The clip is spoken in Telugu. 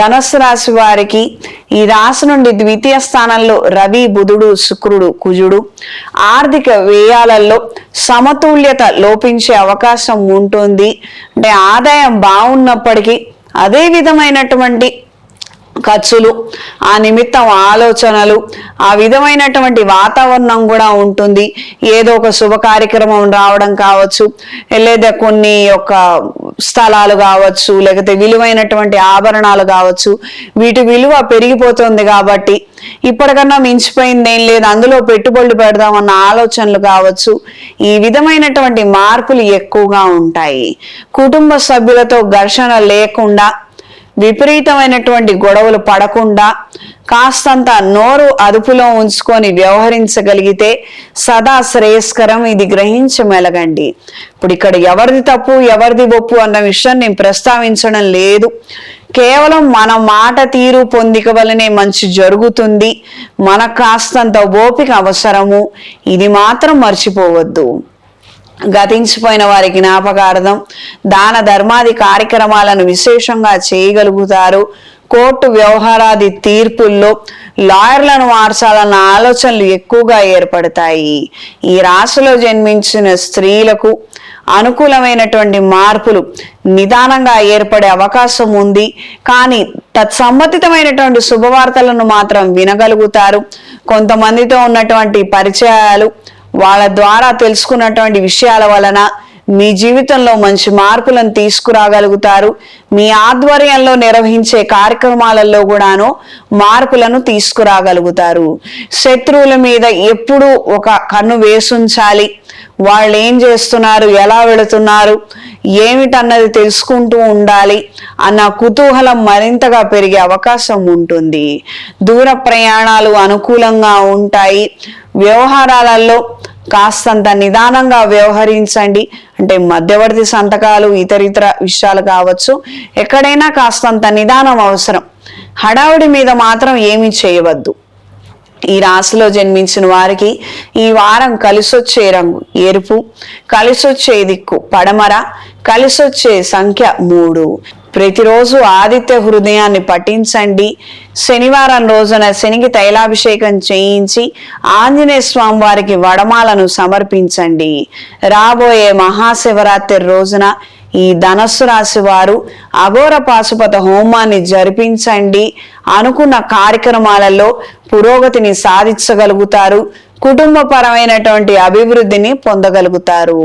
ధనుస్సు రాశి వారికి ఈ రాశి నుండి ద్వితీయ స్థానంలో రవి, బుధుడు, శుక్రుడు, కుజుడు. ఆర్థిక వ్యయాలలో సమతుల్యత లోపించే అవకాశం ఉంటుంది. అంటే ఆదాయం బాగున్నప్పటికీ అదే విధమైనటువంటి ఖర్చులు, ఆ నిమిత్తం ఆలోచనలు, ఆ విధమైనటువంటి వాతావరణం కూడా ఉంటుంది. ఏదో ఒక శుభ కార్యక్రమం రావడం కావచ్చు, లేదా కొన్ని యొక్క స్థలాలు కావచ్చు, లేకపోతే విలువైనటువంటి ఆభరణాలు కావచ్చు, వీటి విలువ పెరిగిపోతుంది కాబట్టి ఇప్పటికన్నా మించిపోయింది ఏం లేదు, అందులో పెట్టుబడులు పెడదామన్న ఆలోచనలు కావచ్చు. ఈ విధమైనటువంటి మార్పులు ఎక్కువగా ఉంటాయి. కుటుంబ సభ్యులతో ఘర్షణ లేకుండా, విపరీతమైనటువంటి గొడవలు పడకుండా కాస్తంత నోరు అదుపులో ఉంచుకొని వ్యవహరించగలిగితే సదా శ్రేయస్కరం. ఇది గ్రహించి మెలగండి. ఇప్పుడు ఇక్కడ ఎవరిది తప్పు ఎవరిది ఒప్పు అన్న విషయం నేను ప్రస్తావించడం లేదు. కేవలం మన మాట తీరు పొందిక వలనే మంచి జరుగుతుంది. మనకు కాస్తంత ఓపిక అవసరము. ఇది మాత్రం మర్చిపోవద్దు. గతించిపోయిన వారి జ్ఞాపకార్థం దాన ధర్మాది కార్యక్రమాలను విశేషంగా చేయగలుగుతారు. కోర్టు వ్యవహారాది తీర్పుల్లో లాయర్లను మార్చాలన్న ఆలోచనలు ఎక్కువగా ఏర్పడతాయి. ఈ రాశిలో జన్మించిన స్త్రీలకు అనుకూలమైనటువంటి మార్పులు నిదానంగా ఏర్పడే అవకాశం ఉంది. కానీ తత్సంబంధితమైనటువంటి శుభవార్తలను మాత్రం వినగలుగుతారు. కొంతమందితో ఉన్నటువంటి పరిచయాలు, వాళ్ళ ద్వారా తెలుసుకున్నటువంటి విషయాల వలన మీ జీవితంలో మంచి మార్పులను తీసుకురాగలుగుతారు. మీ ఆధ్వర్యంలో నిర్వహించే కార్యక్రమాలలో కూడాను మార్పులను తీసుకురాగలుగుతారు. శత్రువుల మీద ఎప్పుడూ ఒక కన్ను వేసుంచాలి. వాళ్ళు ఏం చేస్తున్నారు, ఎలా వెళుతున్నారు, ఏమిటన్నది తెలుసుకుంటూ ఉండాలి అన్న కుతూహలం మరింతగా పెరిగే అవకాశం ఉంటుంది. దూర ప్రయాణాలు అనుకూలంగా ఉంటాయి. వ్యవహారాలలో కాస్తంత నిదానంగా వ్యవహరించండి. అంటే మధ్యవర్తి సంతకాలు, ఇతరితర విషయాలు కావచ్చు, ఎక్కడైనా కాస్తంత నిదానం అవసరం. హడావుడి మీద మాత్రం ఏమీ చేయవద్దు. ఈ రాశిలో జన్మించిన వారికి ఈ వారం కలిసొచ్చే రంగు ఎరుపు, కలిసొచ్చే దిక్కు పడమర, కలిసొచ్చే సంఖ్య 3. ప్రతిరోజు ఆదిత్య హృదయాన్ని పఠించండి. శనివారం రోజున శనికి తైలాభిషేకం చేయించి ఆంజనేయ స్వామి వారికి వడమాలను సమర్పించండి. రాబోయే మహాశివరాత్రి రోజున ఈ ధనస్సు రాశి వారు అఘోర పాశుపత హోమాన్ని జరిపించండి. అనుకున్న కార్యక్రమాలలో పురోగతిని సాధించగలుగుతారు. కుటుంబపరమైనటువంటి అభివృద్ధిని పొందగలుగుతారు.